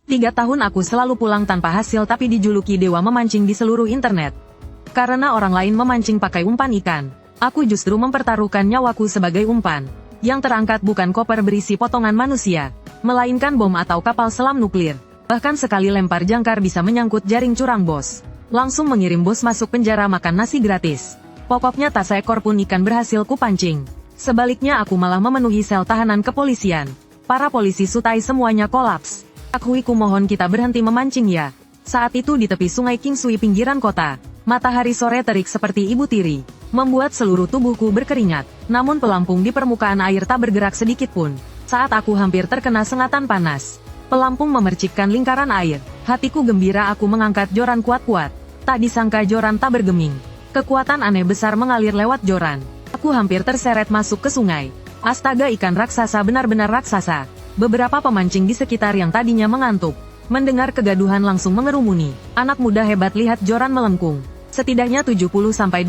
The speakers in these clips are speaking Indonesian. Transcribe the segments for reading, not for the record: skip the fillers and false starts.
3 tahun aku selalu pulang tanpa hasil tapi dijuluki dewa memancing di seluruh internet. Karena orang lain memancing pakai umpan ikan, aku justru mempertaruhkan nyawaku sebagai umpan. Yang terangkat bukan koper berisi potongan manusia, melainkan bom atau kapal selam nuklir. Bahkan sekali lempar jangkar bisa menyangkut jaring curang bos. Langsung mengirim bos masuk penjara makan nasi gratis. Pokoknya tak seekor pun ikan berhasil kupancing. Sebaliknya aku malah memenuhi sel tahanan kepolisian. Para polisi Sutai semuanya kolaps. Akui kumohon kita berhenti memancing ya. Saat itu di tepi sungai Kingsui pinggiran kota, matahari sore terik seperti ibu tiri, membuat seluruh tubuhku berkeringat. Namun pelampung di permukaan air tak bergerak sedikit pun. Saat aku hampir terkena sengatan panas, pelampung memercikkan lingkaran air. Hatiku gembira aku mengangkat joran kuat-kuat. Tak disangka joran tak bergeming. Kekuatan aneh besar mengalir lewat joran. Aku hampir terseret masuk ke sungai. Astaga, ikan raksasa benar-benar raksasa. Beberapa pemancing di sekitar yang tadinya mengantuk, mendengar kegaduhan langsung mengerumuni. Anak muda hebat, lihat joran melengkung. Setidaknya 70-80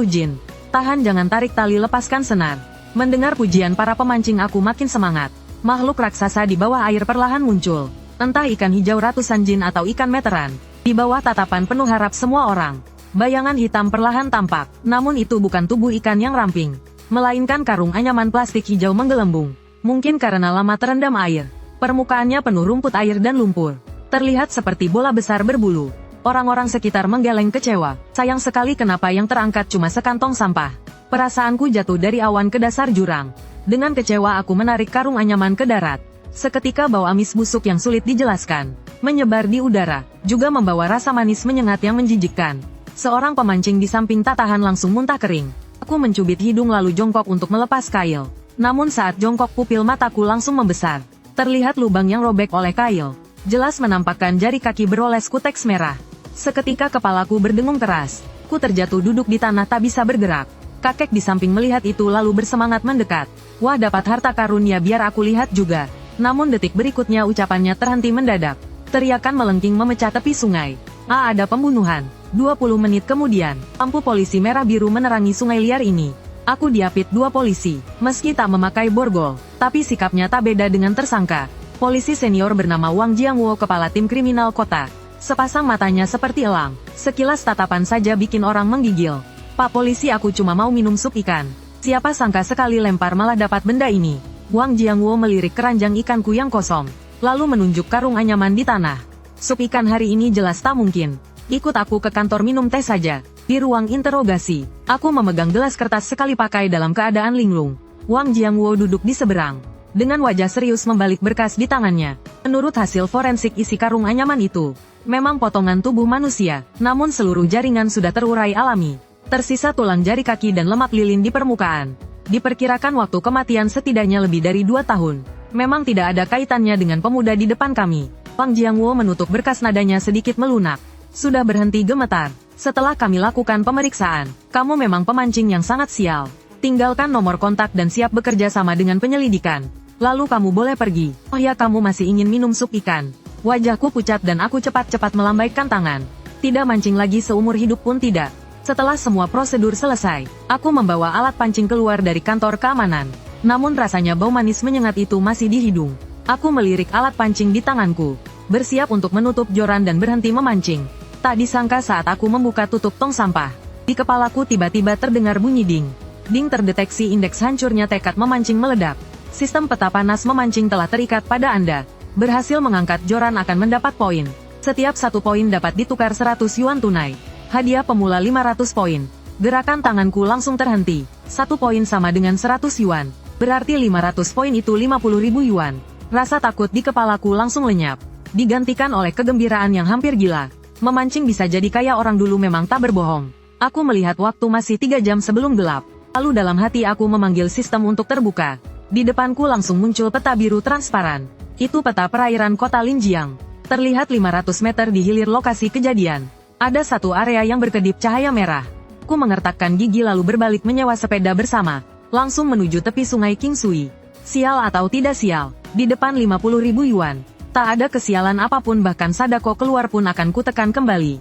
jin. Tahan, jangan tarik tali, lepaskan senar. Mendengar pujian para pemancing aku makin semangat. Makhluk raksasa di bawah air perlahan muncul. Entah ikan hijau ratusan jin atau ikan meteran. Di bawah tatapan penuh harap semua orang, bayangan hitam perlahan tampak. Namun itu bukan tubuh ikan yang ramping, melainkan karung anyaman plastik hijau menggelembung. Mungkin karena lama terendam air, permukaannya penuh rumput air dan lumpur. Terlihat seperti bola besar berbulu. Orang-orang sekitar menggeleng kecewa. Sayang sekali kenapa yang terangkat cuma sekantong sampah. Perasaanku jatuh dari awan ke dasar jurang. Dengan kecewa aku menarik karung anyaman ke darat. Seketika bau amis busuk yang sulit dijelaskan menyebar di udara, juga membawa rasa manis menyengat yang menjijikkan. Seorang pemancing di samping tak tahan langsung muntah kering. Aku mencubit hidung lalu jongkok untuk melepas kail. Namun saat jongkok pupil mataku langsung membesar. Terlihat lubang yang robek oleh kail. Jelas menampakkan jari kaki beroles kuteks merah. Seketika kepalaku berdengung keras. Ku terjatuh duduk di tanah tak bisa bergerak. Kakek di samping melihat itu lalu bersemangat mendekat. Wah, dapat harta karun ya, biar aku lihat juga. Namun detik berikutnya ucapannya terhenti mendadak. Teriakan melengking memecah tepi sungai. Ada pembunuhan. 20 menit kemudian, lampu polisi merah biru menerangi sungai liar ini. Aku diapit 2 polisi, meski tak memakai borgol, tapi sikapnya tak beda dengan tersangka. Polisi senior bernama Wang Jiangwo, kepala tim kriminal kota. Sepasang matanya seperti elang, sekilas tatapan saja bikin orang menggigil. Pak polisi, aku cuma mau minum sup ikan. Siapa sangka sekali lempar malah dapat benda ini. Wang Jiangwo melirik keranjang ikanku yang kosong, lalu menunjuk karung anyaman di tanah. Sup ikan hari ini jelas tak mungkin. Ikut aku ke kantor minum teh saja. Di ruang interogasi, aku memegang gelas kertas sekali pakai dalam keadaan linglung. Wang Jiangwo duduk di seberang, dengan wajah serius membalik berkas di tangannya. Menurut hasil forensik isi karung anyaman itu, memang potongan tubuh manusia, namun seluruh jaringan sudah terurai alami. Tersisa tulang jari kaki dan lemak lilin di permukaan. Diperkirakan waktu kematian setidaknya lebih dari 2 tahun. Memang tidak ada kaitannya dengan pemuda di depan kami. Wang Jiangwo menutup berkas, nadanya sedikit melunak. Sudah berhenti gemetar. Setelah kami lakukan pemeriksaan, kamu memang pemancing yang sangat sial. Tinggalkan nomor kontak dan siap bekerja sama dengan penyelidikan. Lalu kamu boleh pergi. Oh ya, kamu masih ingin minum sup ikan? Wajahku pucat dan aku cepat-cepat melambaikan tangan. Tidak mancing lagi seumur hidup pun tidak. Setelah semua prosedur selesai, aku membawa alat pancing keluar dari kantor keamanan. Namun rasanya bau manis menyengat itu masih di hidung. Aku melirik alat pancing di tanganku, bersiap untuk menutup joran dan berhenti memancing. Tak disangka saat aku membuka tutup tong sampah, di kepalaku tiba-tiba terdengar bunyi ding. Ding, terdeteksi indeks hancurnya tekad memancing meledak. Sistem peta panas memancing telah terikat pada Anda. Berhasil mengangkat joran akan mendapat poin. Setiap 1 poin dapat ditukar 100 yuan tunai. Hadiah pemula 500 poin. Gerakan tanganku langsung terhenti. 1 poin sama dengan 100 yuan. Berarti 500 poin itu 50.000 yuan. Rasa takut di kepalaku langsung lenyap, digantikan oleh kegembiraan yang hampir gila. Memancing bisa jadi kaya orang dulu memang tak berbohong. Aku melihat waktu masih 3 jam sebelum gelap. Lalu dalam hati aku memanggil sistem untuk terbuka. Di depanku langsung muncul peta biru transparan. Itu peta perairan kota Linjiang. Terlihat 500 meter di hilir lokasi kejadian. Ada satu area yang berkedip cahaya merah. Aku mengertakkan gigi lalu berbalik menyewa sepeda bersama. Langsung menuju tepi sungai Kingsui. Sial atau tidak sial, di depan 50.000 yuan. Tak ada kesialan apapun, bahkan sadako keluar pun akan kutekan kembali.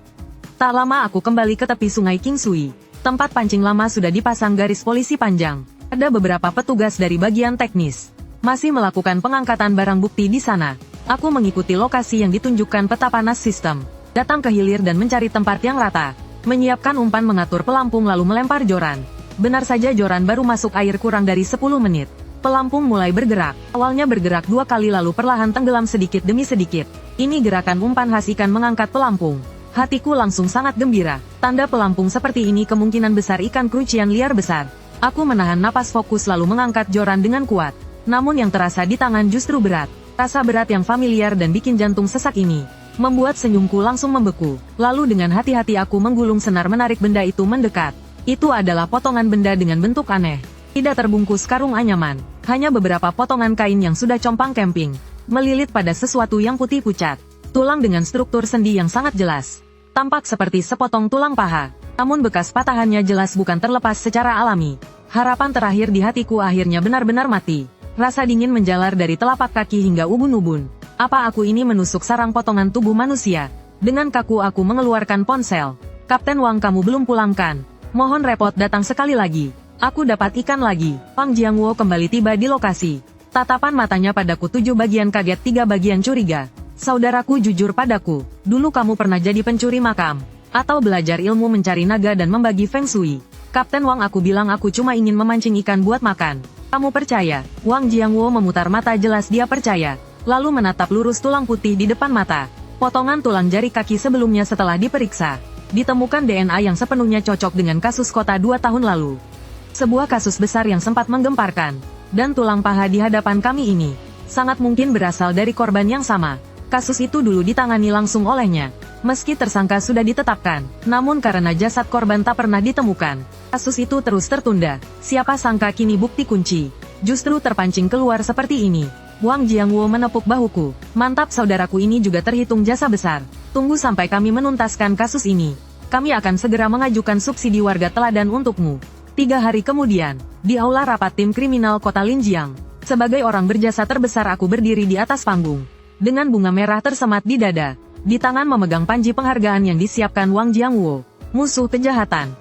Tak lama aku kembali ke tepi sungai Kingsui. Tempat pancing lama sudah dipasang garis polisi panjang. Ada beberapa petugas dari bagian teknis masih melakukan pengangkatan barang bukti di sana. Aku mengikuti lokasi yang ditunjukkan peta panas sistem. Datang ke hilir dan mencari tempat yang rata. Menyiapkan umpan, mengatur pelampung lalu melempar joran. Benar saja joran baru masuk air kurang dari 10 menit. Pelampung mulai bergerak. Awalnya bergerak 2 kali lalu perlahan tenggelam sedikit demi sedikit. Ini gerakan umpan khas ikan mengangkat pelampung. Hatiku langsung sangat gembira. Tanda pelampung seperti ini kemungkinan besar ikan krucian liar besar. Aku menahan napas fokus lalu mengangkat joran dengan kuat. Namun yang terasa di tangan justru berat. Rasa berat yang familiar dan bikin jantung sesak ini membuat senyumku langsung membeku. Lalu dengan hati-hati aku menggulung senar menarik benda itu mendekat. Itu adalah potongan benda dengan bentuk aneh. Tidak terbungkus karung anyaman. Hanya beberapa potongan kain yang sudah compang camping. Melilit pada sesuatu yang putih pucat. Tulang dengan struktur sendi yang sangat jelas. Tampak seperti sepotong tulang paha. Namun bekas patahannya jelas bukan terlepas secara alami. Harapan terakhir di hatiku akhirnya benar-benar mati. Rasa dingin menjalar dari telapak kaki hingga ubun-ubun. Apa aku ini menusuk sarang potongan tubuh manusia? Dengan kaku aku mengeluarkan ponsel. Kapten Wang, kamu belum pulang kan? Mohon repot datang sekali lagi. Aku dapat ikan lagi. Wang Jiangwo kembali tiba di lokasi. Tatapan matanya padaku 7 bagian kaget 3 bagian curiga. Saudaraku jujur padaku. Dulu kamu pernah jadi pencuri makam. Atau belajar ilmu mencari naga dan membagi feng shui. Kapten Wang, aku bilang aku cuma ingin memancing ikan buat makan. Kamu percaya? Wang Jiangwo memutar mata, jelas dia percaya. Lalu menatap lurus tulang putih di depan mata. Potongan tulang jari kaki sebelumnya setelah diperiksa. Ditemukan DNA yang sepenuhnya cocok dengan kasus kota 2 tahun lalu. Sebuah kasus besar yang sempat menggemparkan. Dan tulang paha di hadapan kami ini sangat mungkin berasal dari korban yang sama. Kasus itu dulu ditangani langsung olehnya. Meski tersangka sudah ditetapkan, namun karena jasad korban tak pernah ditemukan, kasus itu terus tertunda. Siapa sangka kini bukti kunci justru terpancing keluar seperti ini. Wang Jiangwo menepuk bahuku. Mantap, saudaraku, ini juga terhitung jasa besar. Tunggu sampai kami menuntaskan kasus ini. Kami akan segera mengajukan subsidi warga teladan untukmu. 3 hari kemudian, di aula rapat tim kriminal kota Linjiang. Sebagai orang berjasa terbesar aku berdiri di atas panggung. Dengan bunga merah tersemat di dada. Di tangan memegang panji penghargaan yang disiapkan Wang Jiangwo. Musuh kejahatan.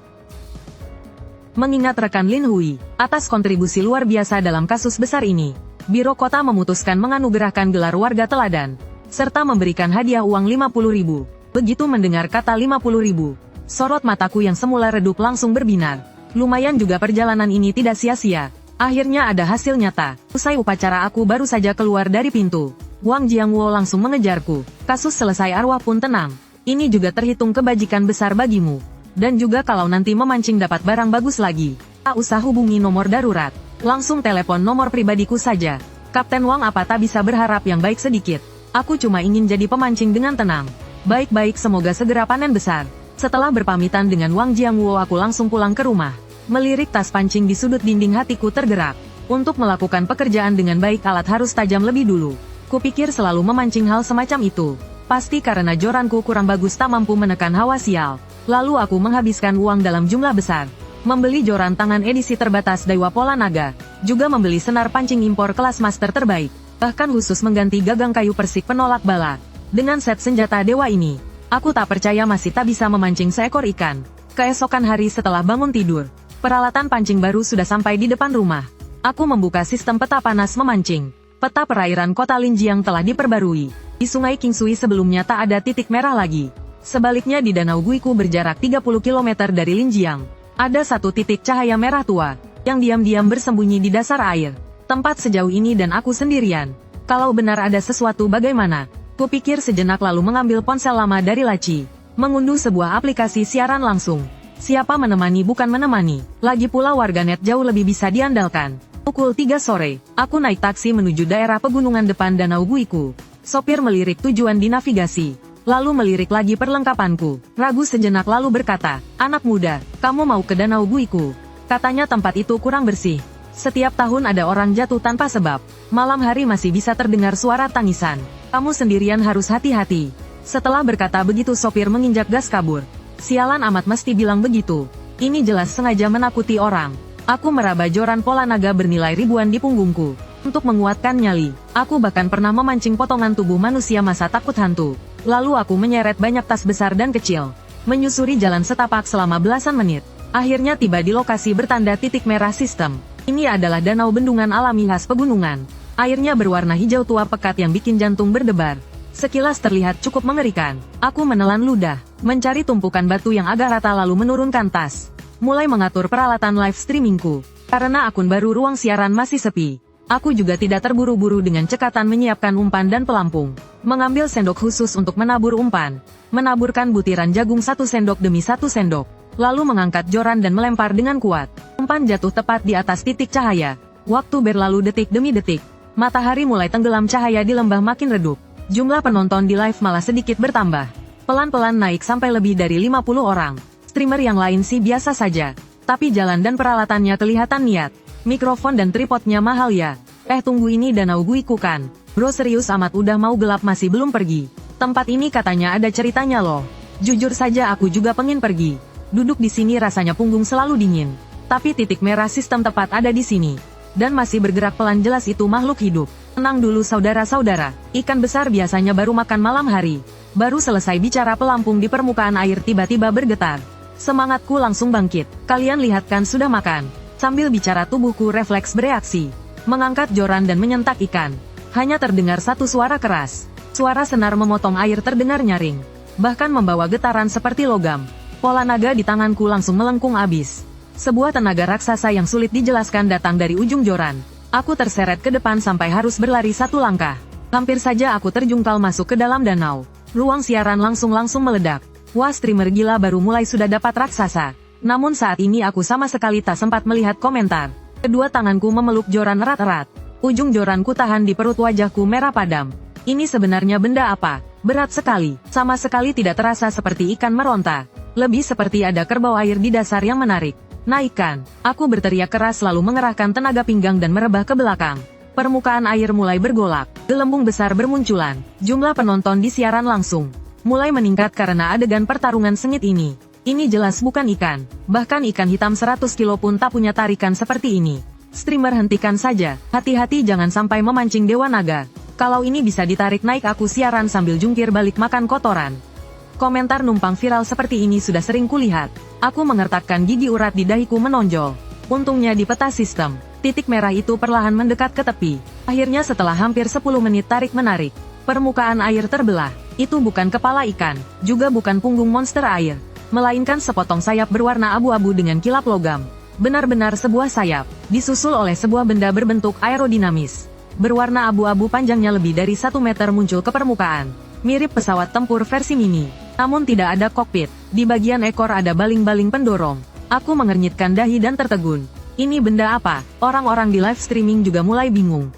Mengingat rekan Lin Hui, atas kontribusi luar biasa dalam kasus besar ini. Biro Kota memutuskan menganugerahkan gelar warga teladan, serta memberikan hadiah uang 50.000. Begitu mendengar kata 50.000, sorot mataku yang semula redup langsung berbinar. Lumayan juga perjalanan ini tidak sia-sia. Akhirnya ada hasil nyata. Usai upacara aku baru saja keluar dari pintu. Wang Jiangwo langsung mengejarku. Kasus selesai, arwah pun tenang. Ini juga terhitung kebajikan besar bagimu. Dan juga kalau nanti memancing dapat barang bagus lagi. Tak usah hubungi nomor darurat. Langsung telepon nomor pribadiku saja. Kapten Wang, apa tak bisa berharap yang baik sedikit? Aku cuma ingin jadi pemancing dengan tenang. Baik-baik, semoga segera panen besar. Setelah berpamitan dengan Wang Jiangwo, aku langsung pulang ke rumah. Melirik tas pancing di sudut dinding, hatiku tergerak. Untuk melakukan pekerjaan dengan baik alat harus tajam lebih dulu. Kupikir selalu memancing hal semacam itu. Pasti karena joranku kurang bagus tak mampu menekan hawa sial. Lalu aku menghabiskan uang dalam jumlah besar. Membeli joran tangan edisi terbatas Dewa Pola Naga, juga membeli senar pancing impor kelas master terbaik, bahkan khusus mengganti gagang kayu persik penolak bala. Dengan set senjata dewa ini, aku tak percaya masih tak bisa memancing seekor ikan. Keesokan hari setelah bangun tidur, peralatan pancing baru sudah sampai di depan rumah. Aku membuka sistem peta panas memancing. Peta perairan kota Linjiang telah diperbarui. Di Sungai Qingshui sebelumnya tak ada titik merah lagi. Sebaliknya di Danau Guiku berjarak 30 km dari Linjiang. Ada satu titik cahaya merah tua, yang diam-diam bersembunyi di dasar air. Tempat sejauh ini dan aku sendirian. Kalau benar ada sesuatu bagaimana? Kupikir sejenak lalu mengambil ponsel lama dari laci. Mengunduh sebuah aplikasi siaran langsung. Siapa menemani bukan menemani. Lagi pula warganet jauh lebih bisa diandalkan. Pukul 3 sore, aku naik taksi menuju daerah pegunungan depan Danau Guiku. Sopir melirik tujuan di navigasi. Lalu melirik lagi perlengkapanku. Ragu sejenak lalu berkata, "Anak muda, kamu mau ke Danau Guiku?" Katanya tempat itu kurang bersih. Setiap tahun ada orang jatuh tanpa sebab. Malam hari masih bisa terdengar suara tangisan. Kamu sendirian harus hati-hati. Setelah berkata begitu sopir menginjak gas kabur. Sialan amat mesti bilang begitu. Ini jelas sengaja menakuti orang. Aku meraba joran pola naga bernilai ribuan di punggungku. Untuk menguatkan nyali, aku bahkan pernah memancing potongan tubuh manusia masa takut hantu. Lalu aku menyeret banyak tas besar dan kecil. Menyusuri jalan setapak selama belasan menit. Akhirnya tiba di lokasi bertanda titik merah sistem. Ini adalah danau bendungan alami khas pegunungan. Airnya berwarna hijau tua pekat yang bikin jantung berdebar. Sekilas terlihat cukup mengerikan. Aku menelan ludah, mencari tumpukan batu yang agak rata lalu menurunkan tas. Mulai mengatur peralatan live streamingku. Karena akun baru ruang siaran masih sepi. Aku juga tidak terburu-buru dengan cekatan menyiapkan umpan dan pelampung. Mengambil sendok khusus untuk menabur umpan. Menaburkan butiran jagung 1 sendok demi 1 sendok. Lalu mengangkat joran dan melempar dengan kuat. Umpan jatuh tepat di atas titik cahaya. Waktu berlalu detik demi detik. Matahari mulai tenggelam, cahaya di lembah makin redup. Jumlah penonton di live malah sedikit bertambah. Pelan-pelan naik sampai lebih dari 50 orang. Streamer yang lain sih biasa saja. Tapi jalan dan peralatannya kelihatan niat. Mikrofon dan tripodnya mahal ya. Tunggu, ini danau Guiku kan? Bro, serius amat, udah mau gelap masih belum pergi. Tempat ini katanya ada ceritanya loh. Jujur saja aku juga pengen pergi. Duduk di sini rasanya punggung selalu dingin. Tapi titik merah sistem tepat ada di sini. Dan masih bergerak pelan, jelas itu makhluk hidup. Tenang dulu saudara-saudara. Ikan besar biasanya baru makan malam hari. Baru selesai bicara, pelampung di permukaan air tiba-tiba bergetar. Semangatku langsung bangkit. Kalian lihat kan, sudah makan. Sambil bicara tubuhku refleks bereaksi. Mengangkat joran dan menyentak ikan. Hanya terdengar satu suara keras. Suara senar memotong air terdengar nyaring. Bahkan membawa getaran seperti logam. Pola naga di tanganku langsung melengkung abis. Sebuah tenaga raksasa yang sulit dijelaskan datang dari ujung joran. Aku terseret ke depan sampai harus berlari 1 langkah. Hampir saja aku terjungkal masuk ke dalam danau. Ruang siaran langsung meledak. Wah, streamer gila baru mulai sudah dapat raksasa. Namun saat ini aku sama sekali tak sempat melihat komentar. Kedua tanganku memeluk joran erat-erat. Ujung joranku tahan di perut, wajahku merah padam. Ini sebenarnya benda apa? Berat sekali. Sama sekali tidak terasa seperti ikan meronta. Lebih seperti ada kerbau air di dasar yang menarik. Naikkan. Aku berteriak keras lalu mengerahkan tenaga pinggang dan merebah ke belakang. Permukaan air mulai bergolak. Gelembung besar bermunculan. Jumlah penonton di siaran langsung mulai meningkat karena adegan pertarungan sengit ini. Ini jelas bukan ikan. Bahkan ikan hitam 100 kilo pun tak punya tarikan seperti ini. Streamer, hentikan saja. Hati-hati jangan sampai memancing Dewa Naga. Kalau ini bisa ditarik naik, aku siaran sambil jungkir balik makan kotoran. Komentar numpang viral seperti ini sudah sering kulihat. Aku mengertakkan gigi, urat di dahiku menonjol. Untungnya di peta sistem, titik merah itu perlahan mendekat ke tepi. Akhirnya setelah hampir 10 menit tarik-menarik, permukaan air terbelah. Itu bukan kepala ikan, juga bukan punggung monster air, melainkan sepotong sayap berwarna abu-abu dengan kilap logam. Benar-benar sebuah sayap, disusul oleh sebuah benda berbentuk aerodinamis. Berwarna abu-abu, panjangnya lebih dari 1 meter, muncul ke permukaan. Mirip pesawat tempur versi mini, namun tidak ada kokpit. Di bagian ekor ada baling-baling pendorong. Aku mengernyitkan dahi dan tertegun. Ini benda apa? Orang-orang di live streaming juga mulai bingung.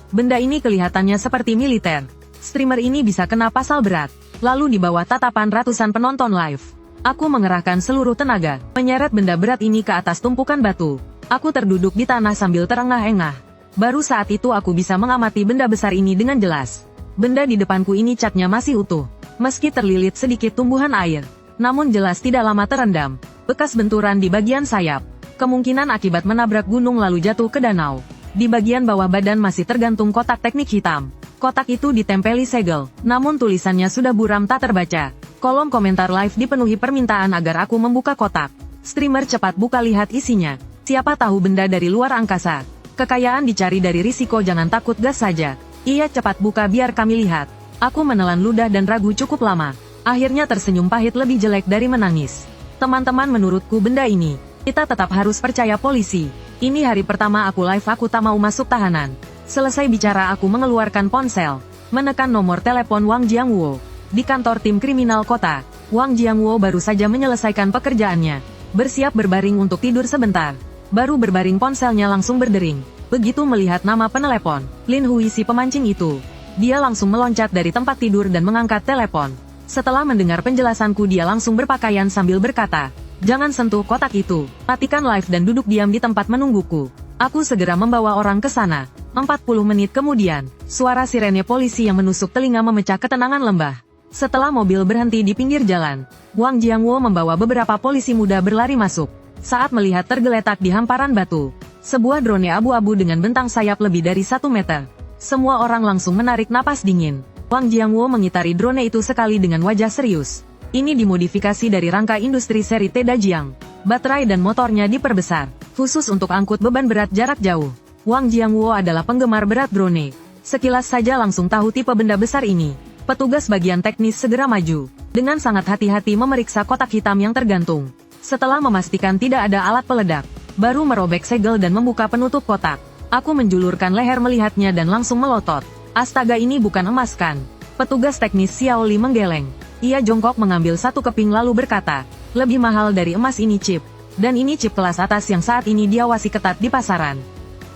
Benda ini kelihatannya seperti militer. Streamer ini bisa kena pasal berat. Lalu di bawah tatapan ratusan penonton live, aku mengerahkan seluruh tenaga, menyeret benda berat ini ke atas tumpukan batu. Aku terduduk di tanah sambil terengah-engah. Baru saat itu aku bisa mengamati benda besar ini dengan jelas. Benda di depanku ini catnya masih utuh, meski terlilit sedikit tumbuhan air. Namun jelas tidak lama terendam. Bekas benturan di bagian sayap. Kemungkinan akibat menabrak gunung lalu jatuh ke danau. Di bagian bawah badan masih tergantung kotak teknik hitam. Kotak itu ditempeli segel, namun tulisannya sudah buram tak terbaca. Kolom komentar live dipenuhi permintaan agar aku membuka kotak. Streamer, cepat buka, lihat isinya. Siapa tahu benda dari luar angkasa. Kekayaan dicari dari risiko, jangan takut, gas saja. Iya, cepat buka biar kami lihat. Aku menelan ludah dan ragu cukup lama. Akhirnya tersenyum pahit, lebih jelek dari menangis. Teman-teman, menurutku benda ini, kita tetap harus percaya polisi. Ini hari pertama aku live, aku tak mau masuk tahanan. Selesai bicara aku mengeluarkan ponsel, menekan nomor telepon Wang Jiangwo. Di kantor tim kriminal kota, Wang Jiangwo baru saja menyelesaikan pekerjaannya. Bersiap berbaring untuk tidur sebentar. Baru berbaring ponselnya langsung berdering. Begitu melihat nama penelepon, Lin Hui, si pemancing itu. Dia langsung meloncat dari tempat tidur dan mengangkat telepon. Setelah mendengar penjelasanku, dia langsung berpakaian sambil berkata, "Jangan sentuh kotak itu, matikan live dan duduk diam di tempat menungguku." Aku segera membawa orang ke sana. 40 menit kemudian, suara sirene polisi yang menusuk telinga memecah ketenangan lembah. Setelah mobil berhenti di pinggir jalan, Wang Jiangwo membawa beberapa polisi muda berlari masuk. Saat melihat tergeletak di hamparan batu, sebuah drone abu-abu dengan bentang sayap lebih dari 1 meter. Semua orang langsung menarik napas dingin. Wang Jiangwo mengitari drone itu sekali dengan wajah serius. Ini dimodifikasi dari rangka industri seri T Dajiang. Baterai dan motornya diperbesar, khusus untuk angkut beban berat jarak jauh. Wang Jiangwo adalah penggemar berat drone. Sekilas saja langsung tahu tipe benda besar ini. Petugas bagian teknis segera maju. Dengan sangat hati-hati memeriksa kotak hitam yang tergantung. Setelah memastikan tidak ada alat peledak, baru merobek segel dan membuka penutup kotak. Aku menjulurkan leher melihatnya dan langsung melotot. Astaga, ini bukan emas kan? Petugas teknis Xiao Li menggeleng. Ia jongkok mengambil satu keping lalu berkata, lebih mahal dari emas ini chip. Dan ini chip kelas atas yang saat ini diawasi ketat di pasaran.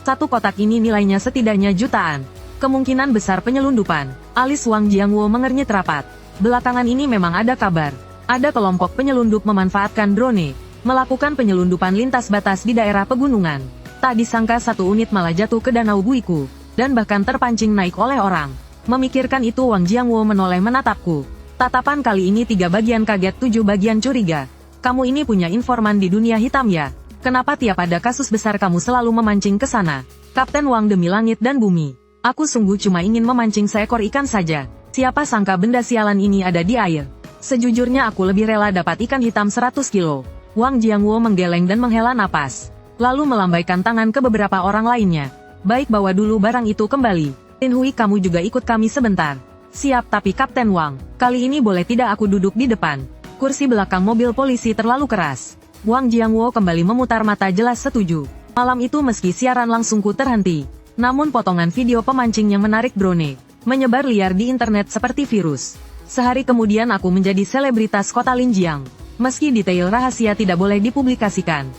Satu kotak ini nilainya setidaknya jutaan. Kemungkinan besar penyelundupan. Alis Wang Jiangwo mengernyit rapat. Belakangan ini memang ada kabar. Ada kelompok penyelundup memanfaatkan drone, melakukan penyelundupan lintas batas di daerah pegunungan. Tak disangka satu unit malah jatuh ke Danau Guiku, dan bahkan terpancing naik oleh orang. Memikirkan itu Wang Jiangwo menoleh menatapku. Tatapan kali ini 3 bagian kaget 7 bagian curiga. Kamu ini punya informan di dunia hitam ya? Kenapa tiap ada kasus besar kamu selalu memancing ke sana? Kapten Wang, demi langit dan bumi. Aku sungguh cuma ingin memancing seekor ikan saja. Siapa sangka benda sialan ini ada di air. Sejujurnya aku lebih rela dapat ikan hitam 100 kilo. Wang Jiangwo menggeleng dan menghela napas. Lalu melambaikan tangan ke beberapa orang lainnya. Baik, bawa dulu barang itu kembali. Tin Hui, kamu juga ikut kami sebentar. Siap, tapi Kapten Wang, kali ini boleh tidak aku duduk di depan? Kursi belakang mobil polisi terlalu keras. Wang Jiangwo kembali memutar mata jelas setuju. Malam itu meski siaran langsungku terhenti, namun potongan video pemancing yang menarik drone menyebar liar di internet seperti virus. Sehari kemudian aku menjadi selebritas kota Linjiang. Meski detail rahasia tidak boleh dipublikasikan,